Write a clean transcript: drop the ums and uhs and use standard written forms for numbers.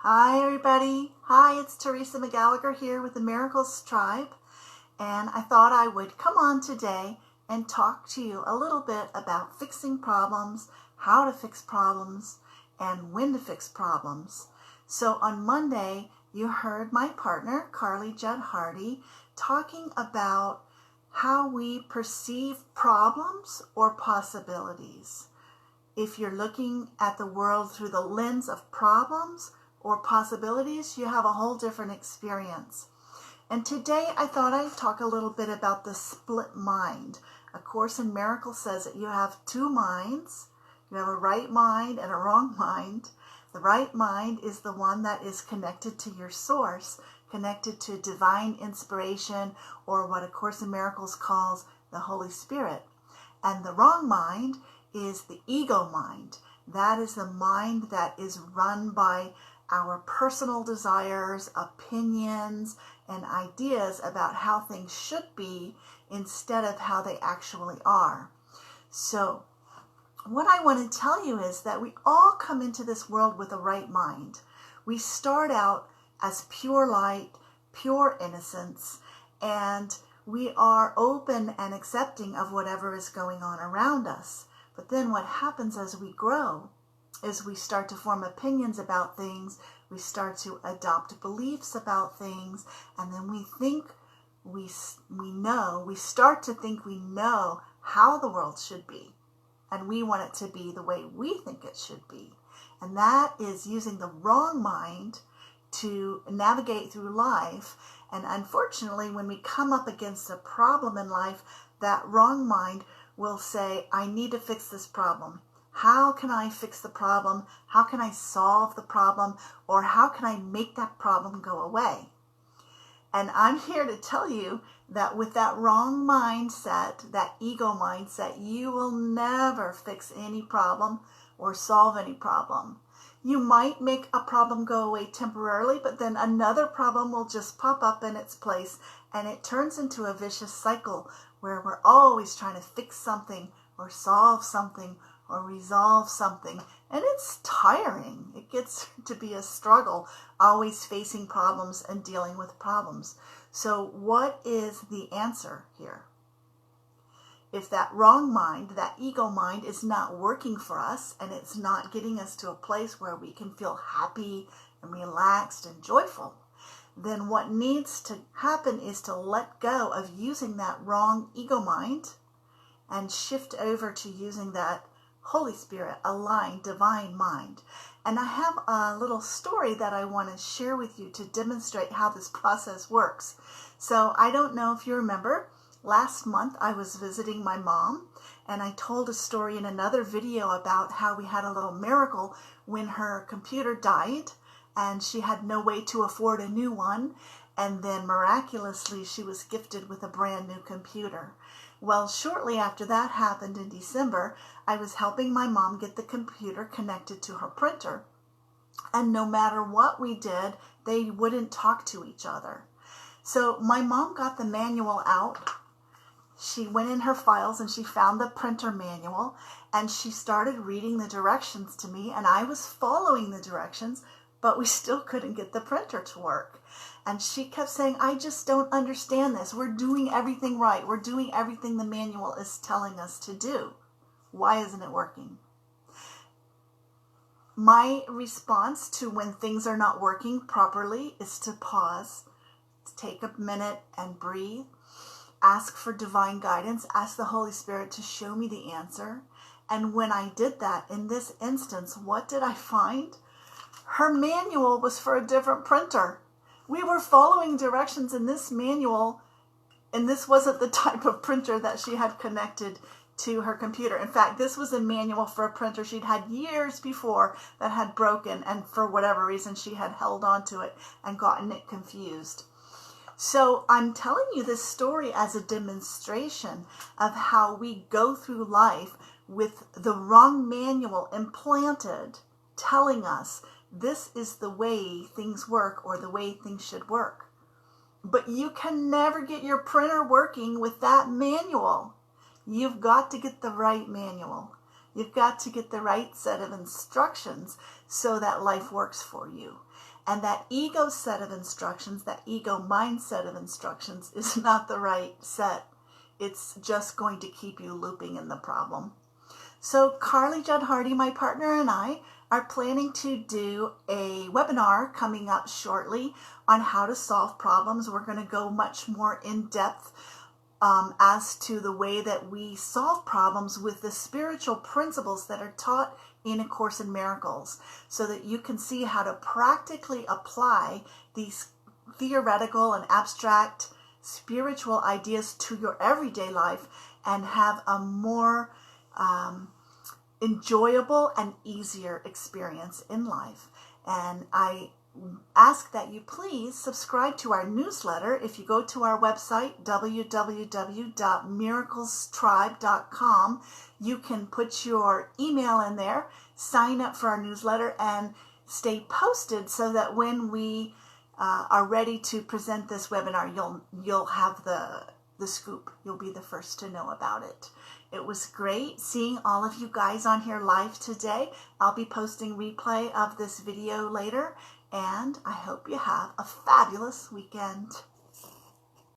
Hi everybody. Hi, it's Teresa McGallagher here with the Miracles Tribe, and I thought I would come on today and talk to you a little bit about fixing problems, how to fix problems, and when to fix problems. So on Monday, you heard my partner, Carly Judd Hardy, talking about how we perceive problems or possibilities. If you're looking at the world through the lens of problems or possibilities, you have a whole different experience. And today I thought I'd talk a little bit about the split mind. A Course in Miracles says that you have two minds. You have a right mind and a wrong mind. The right mind is the one that is connected to your source, connected to divine inspiration, or what A Course in Miracles calls the Holy Spirit. And the wrong mind is the ego mind. That is the mind that is run by our personal desires, opinions, and ideas about how things should be instead of how they actually are. So what I want to tell you is that we all come into this world with a right mind. We start out as pure light, pure innocence, and we are open and accepting of whatever is going on around us. But then what happens as we grow is we start to form opinions about things, we start to adopt beliefs about things, and then we start to think we know how the world should be, and we want it to be the way we think it should be. And that is using the wrong mind to navigate through life. And unfortunately, when we come up against a problem in life, that wrong mind will say, I need to fix this problem. How can I fix the problem? How can I solve the problem? Or how can I make that problem go away? And I'm here to tell you that with that wrong mindset, that ego mindset, you will never fix any problem or solve any problem. You might make a problem go away temporarily, but then another problem will just pop up in its place, and it turns into a vicious cycle where we're always trying to fix something or solve something or resolve something, and it's tiring. It gets to be a struggle, always facing problems and dealing with problems. So what is the answer here? If that wrong mind, that ego mind, is not working for us and it's not getting us to a place where we can feel happy and relaxed and joyful, then what needs to happen is to let go of using that wrong ego mind and shift over to using that Holy Spirit aligned divine mind. And I have a little story that I want to share with you to demonstrate how this process works. So I don't know if you remember, last month I was visiting my mom, and I told a story in another video about how we had a little miracle when her computer died and she had no way to afford a new one, and then miraculously she was gifted with a brand new computer. Well, shortly after that happened in December, I was helping my mom get the computer connected to her printer, and no matter what we did, they wouldn't talk to each other. So my mom got the manual out. She went in her files and she found the printer manual, and she started reading the directions to me, and I was following the directions, but we still couldn't get the printer to work. And she kept saying, I just don't understand this. We're doing everything right. We're doing everything the manual is telling us to do. Why isn't it working? My response to when things are not working properly is to pause, to take a minute and breathe, ask for divine guidance, ask the Holy Spirit to show me the answer. And when I did that, in this instance, what did I find? Her manual was for a different printer. We were following directions in this manual, and this wasn't the type of printer that she had connected to her computer. In fact, this was a manual for a printer she'd had years before that had broken, and for whatever reason she had held on to it and gotten it confused. So I'm telling you this story as a demonstration of how we go through life with the wrong manual implanted, telling us this is the way things work or the way things should work. But you can never get your printer working with that manual. You've got to get the right manual. You've got to get the right set of instructions so that life works for you. And that ego set of instructions, that ego mindset of instructions, is not the right set. It's just going to keep you looping in the problem. So Carly Judd Hardy, my partner, and I are planning to do a webinar coming up shortly on how to solve problems. We're going to go much more in depth as to the way that we solve problems with the spiritual principles that are taught in A Course in Miracles, so that you can see how to practically apply these theoretical and abstract spiritual ideas to your everyday life and have a more enjoyable and easier experience in life. And I ask that you please subscribe to our newsletter. If you go to our website, www.miraclestribe.com, you can put your email in there, sign up for our newsletter, and stay posted so that when we are ready to present this webinar, you'll have the scoop. You'll be the first to know about it. It was great seeing all of you guys on here live today. I'll be posting replay of this video later, and I hope you have a fabulous weekend.